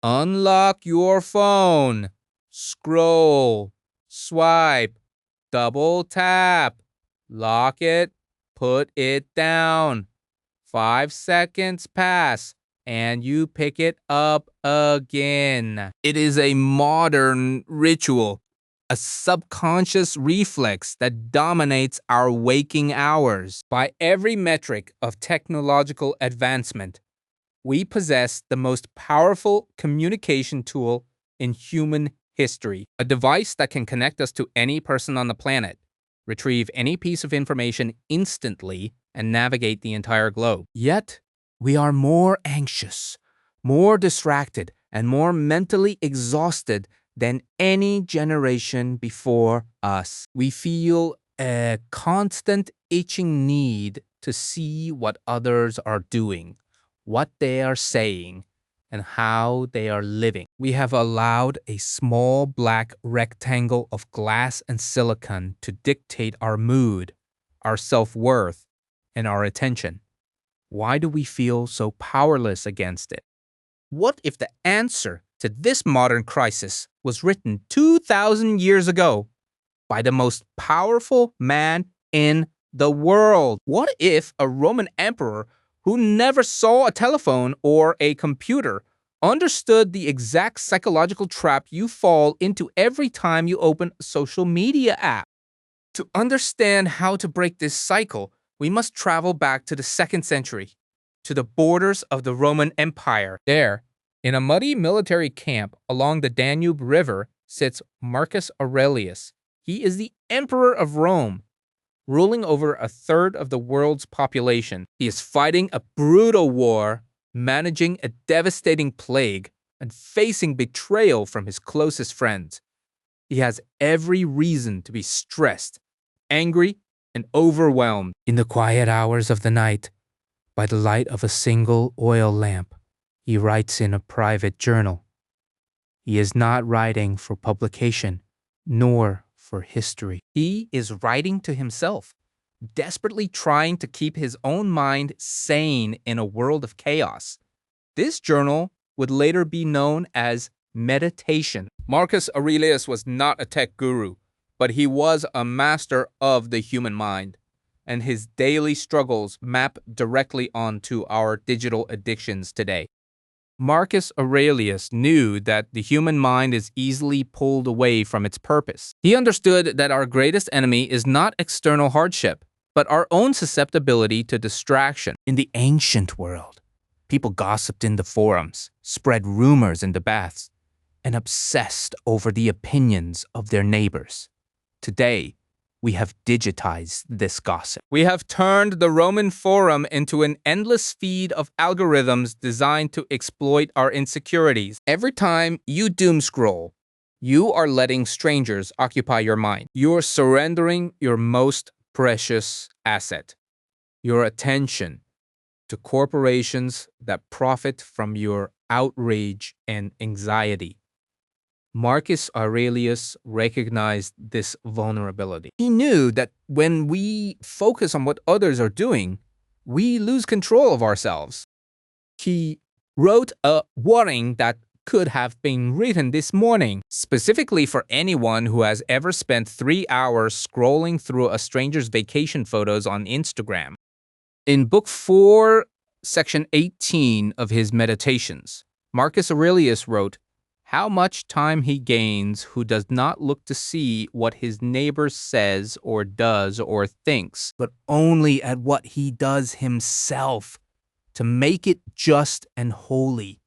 Unlock your phone. Scroll. Swipe. Double tap. Lock it. Put it down. 5 seconds pass, and you pick it up again. It is a modern ritual, a subconscious reflex that dominates our waking hours. By every metric of technological advancement, we possess the most powerful communication tool in human history, a device that can connect us to any person on the planet, retrieve any piece of information instantly, and navigate the entire globe. Yet, we are more anxious, more distracted, and more mentally exhausted than any generation before us. We feel a constant itching need to see what others are doing, what they are saying, and how they are living. We have allowed a small black rectangle of glass and silicon to dictate our mood, our self-worth, and our attention. Why do we feel so powerless against it? What if the answer to this modern crisis was written 2,000 years ago by the most powerful man in the world? What if a Roman emperor who never saw a telephone or a computer understood the exact psychological trap you fall into every time you open a social media app? To understand how to break this cycle, we must travel back to the 2nd century, to the borders of the Roman Empire. There, in a muddy military camp along the Danube River, sits Marcus Aurelius. He is the Emperor of Rome, ruling over a third of the world's population. He is fighting a brutal war, managing a devastating plague, and facing betrayal from his closest friends. He has every reason to be stressed, angry, and overwhelmed. In the quiet hours of the night, by the light of a single oil lamp, he writes in a private journal. He is not writing for publication, nor for history. He is writing to himself, desperately trying to keep his own mind sane in a world of chaos. This journal would later be known as meditation. Marcus Aurelius was not a tech guru, but he was a master of the human mind, and his daily struggles map directly onto our digital addictions today. Marcus Aurelius knew that the human mind is easily pulled away from its purpose. He understood that our greatest enemy is not external hardship, but our own susceptibility to distraction. In the ancient world, people gossiped in the forums, spread rumors in the baths, and obsessed over the opinions of their neighbors. Today, we have digitized this gossip. We have turned the Roman Forum into an endless feed of algorithms designed to exploit our insecurities. Every time you doom scroll, you are letting strangers occupy your mind. You are surrendering your most precious asset, your attention, to corporations that profit from your outrage and anxiety. Marcus Aurelius recognized this vulnerability. He knew that when we focus on what others are doing, we lose control of ourselves. He wrote a warning that could have been written this morning, specifically for anyone who has ever spent 3 hours scrolling through a stranger's vacation photos on Instagram. In Book 4, Section 18 of his Meditations, Marcus Aurelius wrote, "How much time he gains who does not look to see what his neighbor says or does or thinks, but only at what he does himself, to make it just and holy."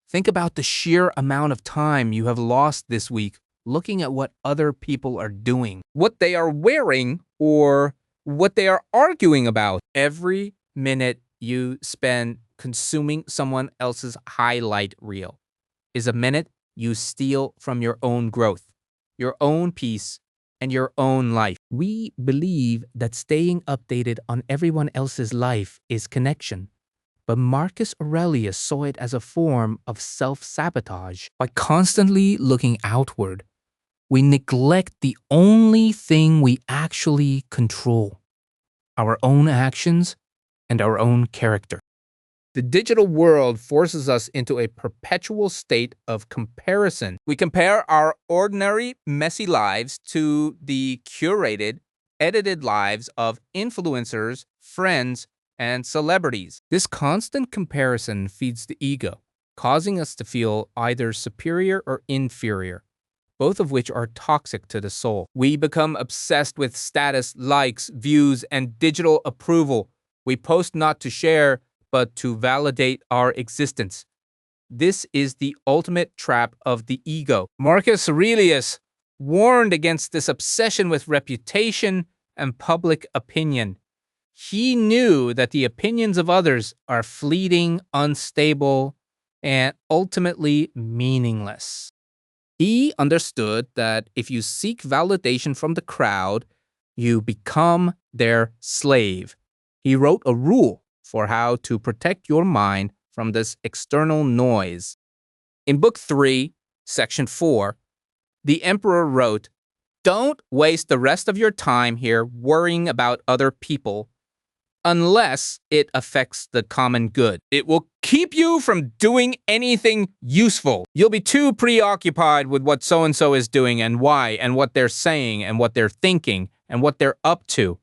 Think about the sheer amount of time you have lost this week looking at what other people are doing, what they are wearing, or what they are arguing about. Every minute you spend consuming someone else's highlight reel is a minute you steal from your own growth, your own peace, and your own life. We believe that staying updated on everyone else's life is connection, but Marcus Aurelius saw it as a form of self-sabotage. By constantly looking outward, we neglect the only thing we actually control: our own actions and our own character. The digital world forces us into a perpetual state of comparison. We compare our ordinary, messy lives to the curated, edited lives of influencers, friends, and celebrities. This constant comparison feeds the ego, causing us to feel either superior or inferior, both of which are toxic to the soul. We become obsessed with status, likes, views, and digital approval. We post not to share, but to validate our existence. This is the ultimate trap of the ego. Marcus Aurelius warned against this obsession with reputation and public opinion. He knew that the opinions of others are fleeting, unstable, and ultimately meaningless. He understood that if you seek validation from the crowd, you become their slave. He wrote a rule for how to protect your mind from this external noise. In Book 3, Section 4, the emperor wrote, "Don't waste the rest of your time here worrying about other people unless it affects the common good. It will keep you from doing anything useful. You'll be too preoccupied with what so-and-so is doing and why and what they're saying and what they're thinking and what they're up to."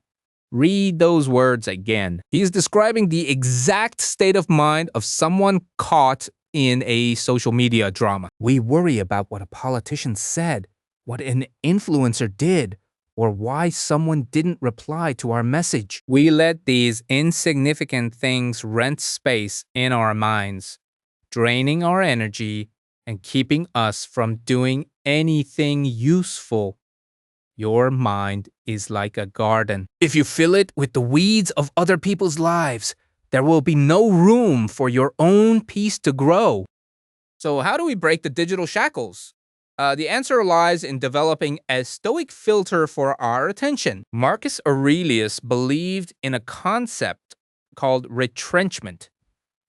Read those words again. He's describing the exact state of mind of someone caught in a social media drama. We worry about what a politician said, what an influencer did, or why someone didn't reply to our message. We let these insignificant things rent space in our minds, draining our energy and keeping us from doing anything useful. Your mind is like a garden. If you fill it with the weeds of other people's lives, there will be no room for your own peace to grow. So how do we break the digital shackles? The answer lies in developing a stoic filter for our attention. Marcus Aurelius believed in a concept called retrenchment,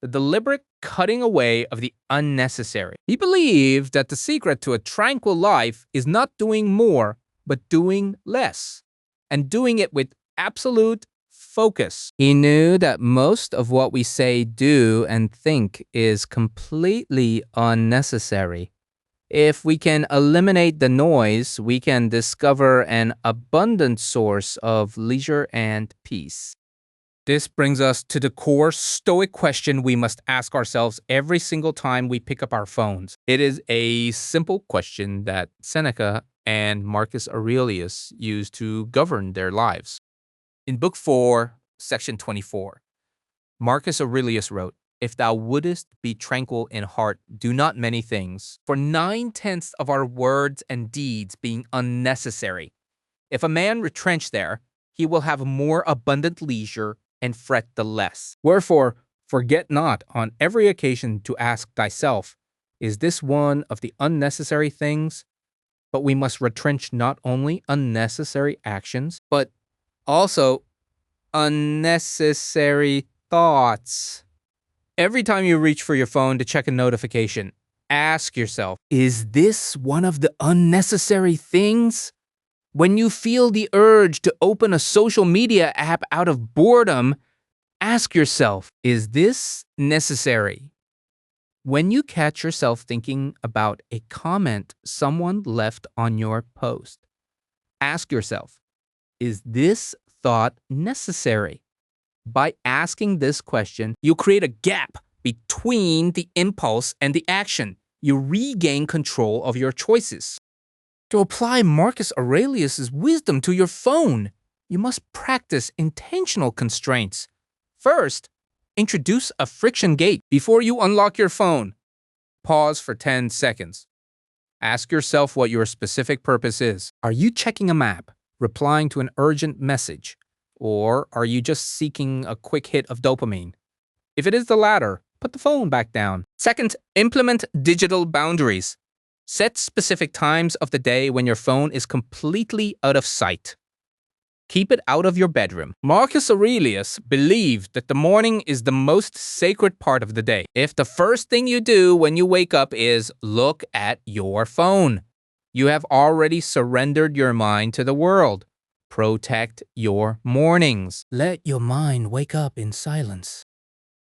the deliberate cutting away of the unnecessary. He believed that the secret to a tranquil life is not doing more, but doing less, and doing it with absolute focus. He knew that most of what we say, do, and think is completely unnecessary. If we can eliminate the noise, we can discover an abundant source of leisure and peace. This brings us to the core Stoic question we must ask ourselves every single time we pick up our phones. It is a simple question that Seneca and Marcus Aurelius used to govern their lives. In Book 4, Section 24, Marcus Aurelius wrote, "If thou wouldest be tranquil in heart, do not many things, for 9/10 of our words and deeds being unnecessary. If a man retrench there, he will have more abundant leisure and fret the less. Wherefore, forget not on every occasion to ask thyself, is this one of the unnecessary things? But we must retrench not only unnecessary actions, but also unnecessary thoughts." Every time you reach for your phone to check a notification, ask yourself, is this one of the unnecessary things? When you feel the urge to open a social media app out of boredom, ask yourself, is this necessary? When you catch yourself thinking about a comment someone left on your post, ask yourself, is this thought necessary? By asking this question, you create a gap between the impulse and the action. You regain control of your choices. To apply Marcus Aurelius' wisdom to your phone, you must practice intentional constraints. First, introduce a friction gate before you unlock your phone. Pause for 10 seconds. Ask yourself what your specific purpose is. Are you checking a map, replying to an urgent message, or are you just seeking a quick hit of dopamine? If it is the latter, put the phone back down. Second, implement digital boundaries. Set specific times of the day when your phone is completely out of sight. Keep it out of your bedroom. Marcus Aurelius believed that the morning is the most sacred part of the day. If the first thing you do when you wake up is look at your phone, you have already surrendered your mind to the world. Protect your mornings. Let your mind wake up in silence.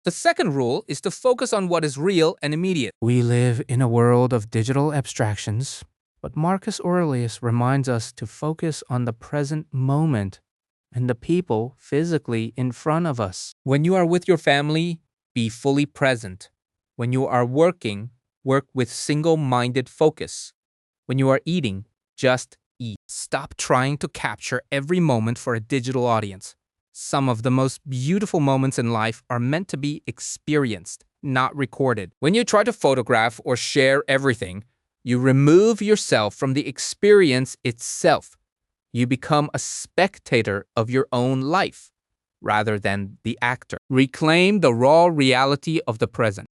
The second rule is to focus on what is real and immediate. We live in a world of digital abstractions, but Marcus Aurelius reminds us to focus on the present moment and the people physically in front of us. When you are with your family, be fully present. When you are working, work with single-minded focus. When you are eating, just eat. Stop trying to capture every moment for a digital audience. Some of the most beautiful moments in life are meant to be experienced, not recorded. When you try to photograph or share everything, you remove yourself from the experience itself. You become a spectator of your own life, rather than the actor. Reclaim the raw reality of the present.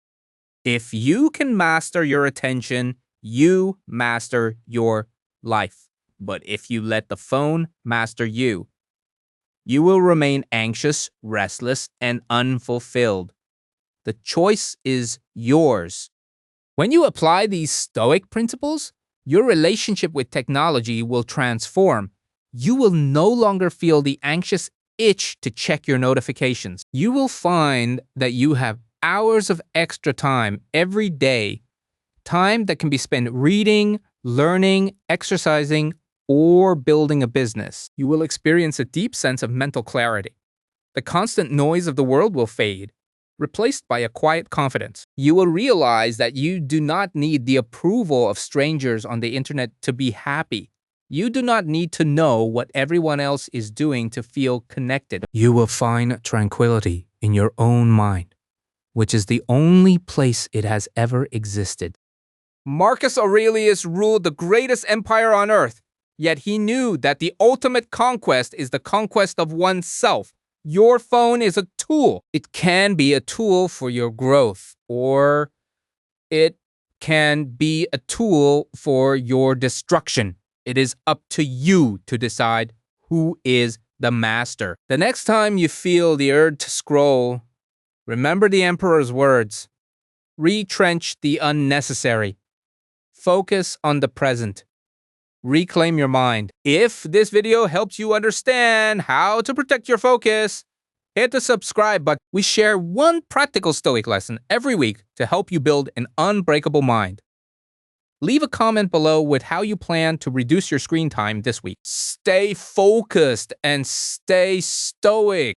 If you can master your attention, you master your life. But if you let the phone master you, you will remain anxious, restless, and unfulfilled. The choice is yours. When you apply these Stoic principles, your relationship with technology will transform. You will no longer feel the anxious itch to check your notifications. You will find that you have hours of extra time every day, time that can be spent reading, learning, exercising, or building a business. You will experience a deep sense of mental clarity. The constant noise of the world will fade, replaced by a quiet confidence. You will realize that you do not need the approval of strangers on the internet to be happy. You do not need to know what everyone else is doing to feel connected. You will find tranquility in your own mind, which is the only place it has ever existed. Marcus Aurelius ruled the greatest empire on earth, yet he knew that the ultimate conquest is the conquest of oneself. Your phone is a tool. It can be a tool for your growth, or it can be a tool for your destruction. It is up to you to decide who is the master. The next time you feel the urge to scroll, remember the emperor's words. Retrench the unnecessary. Focus on the present. Reclaim your mind. If this video helps you understand how to protect your focus, hit the subscribe button. We share one practical Stoic lesson every week to help you build an unbreakable mind. Leave a comment below with how you plan to reduce your screen time this week. Stay focused and stay stoic.